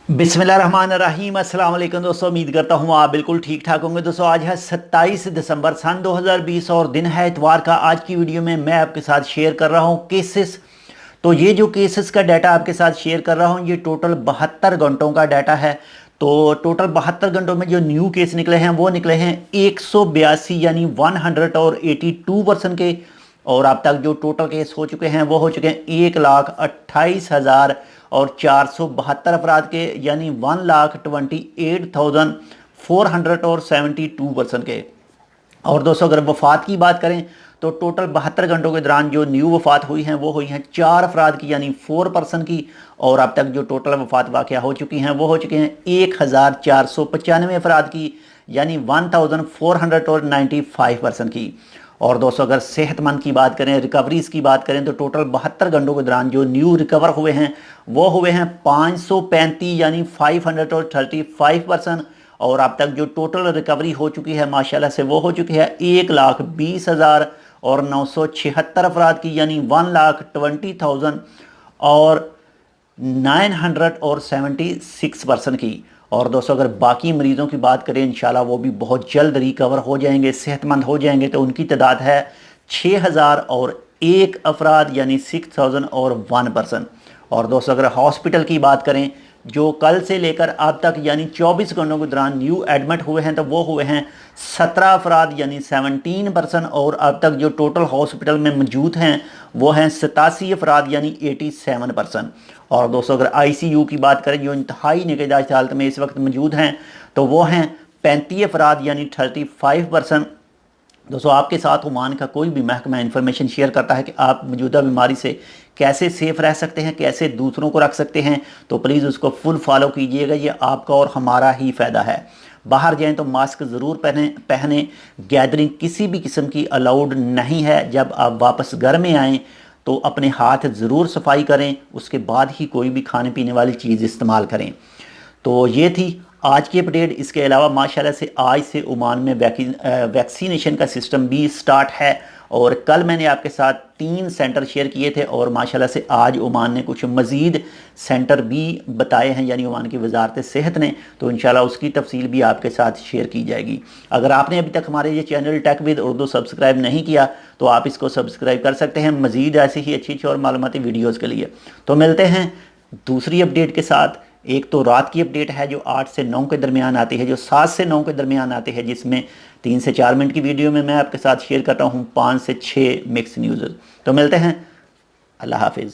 बिस्मिल्लाहिर्रहमानिर्रहीम। अस्सलाम वालेकुम दोस्तों, उम्मीद करता हूँ आप बिल्कुल ठीक ठाक होंगे। दोस्तों आज है 27 दिसंबर सन 2020 और दिन है इतवार का। आज की वीडियो में मैं आपके साथ शेयर कर रहा हूँ केसेस। तो ये जो केसेस का डाटा आपके साथ शेयर कर रहा हूँ, ये टोटल 72 घंटों का डाटा है। तो टोटल 72 घंटों में जो न्यू केस निकले हैं वो निकले हैं 182 यानी 182% के। और अब तक जो टोटल केस हो चुके हैं वो हो चुके हैं 1,28,472 अफराद के, यानी 1,28,472 के। और दोस्तों अगर वफ़ात की बात करें तो टोटल 72 घंटों के दौरान जो न्यू वफ़ात हुई हैं वो हुई हैं 4 अफराद की, यानी 4% की। और अब तक जो टोटल वफ़ात वाक़या हो चुकी हैं वो हो चुके हैं 1,495 अफराद की, यानी 1,495% की। और दोस्तों अगर सेहतमंद की बात करें, रिकवरीज़ की बात करें, तो टोटल 72 घंटों के दौरान जो न्यू रिकवर हुए हैं वो हुए हैं 535, यानी 535%। और अब तक जो टोटल रिकवरी हो चुकी है माशाल्लाह से वो हो चुकी है 1,20,976 अफराद की, यानी 1,20,000 और 976% की। और दोस्तों अगर बाकी मरीज़ों की बात करें, इंशाल्लाह वो भी बहुत जल्द रिकवर हो जाएंगे, सेहतमंद हो जाएंगे। तो उनकी तादाद है 6,001 अफराद, यानी 6,001%। और दोस्तों अगर हॉस्पिटल की बात करें, जो कल से लेकर अब तक यानी 24 घंटों के दौरान न्यू एडमिट हुए हैं तो वो हुए हैं 17 अफराद, यानी 17%। और अब तक जो टोटल हॉस्पिटल में मौजूद हैं वो हैं 87 अफराद, यानी 87%। और दोस्तों अगर आईसीयू की बात करें, जो इंतहाई निगहदाश्त हालत में इस वक्त मौजूद हैं तो वो हैं 35 अफराद, यानी 35%। दोस्तों आपके साथ ओमान का कोई भी महकमा इन्फॉर्मेशन शेयर करता है कि आप मौजूदा बीमारी से कैसे सेफ़ रह सकते हैं, कैसे दूसरों को रख सकते हैं, तो प्लीज़ उसको फुल फॉलो कीजिएगा। ये आपका और हमारा ही फ़ायदा है। बाहर जाएं तो मास्क ज़रूर पहने। गैदरिंग किसी भी किस्म की अलाउड नहीं है। जब आप वापस घर में आएँ तो अपने हाथ ज़रूर सफाई करें, उसके बाद ही कोई भी खाने पीने वाली चीज़ इस्तेमाल करें। तो ये थी आज की अपडेट। इसके अलावा माशाल्लाह से आज से ओमान में वैक्सीनेशन का सिस्टम भी स्टार्ट है। और कल मैंने आपके साथ 3 सेंटर शेयर किए थे और माशाल्लाह से आज ओमान ने कुछ मज़ीद सेंटर भी बताए हैं, यानी ओमान की वजारत सेहत ने। तो इंशाल्लाह उसकी तफसील भी आपके साथ शेयर की जाएगी। अगर आपने अभी तक हमारे ये channel tech with Urdu subscribe नहीं किया तो आप इसको सब्सक्राइब कर सकते हैं, मज़ीद ऐसी ही अच्छी और मालूमाती वीडियोज़ के लिए। तो मिलते हैं दूसरी अपडेट के साथ। एक तो रात की अपडेट है जो 8 से 9 के दरमियान आती है, जो 7 से 9 के दरमियान आती है, जिसमें 3 से 4 मिनट की वीडियो में मैं आपके साथ शेयर करता हूँ 5 से 6 मिक्स न्यूज़। तो मिलते हैं, अल्लाह हाफिज़।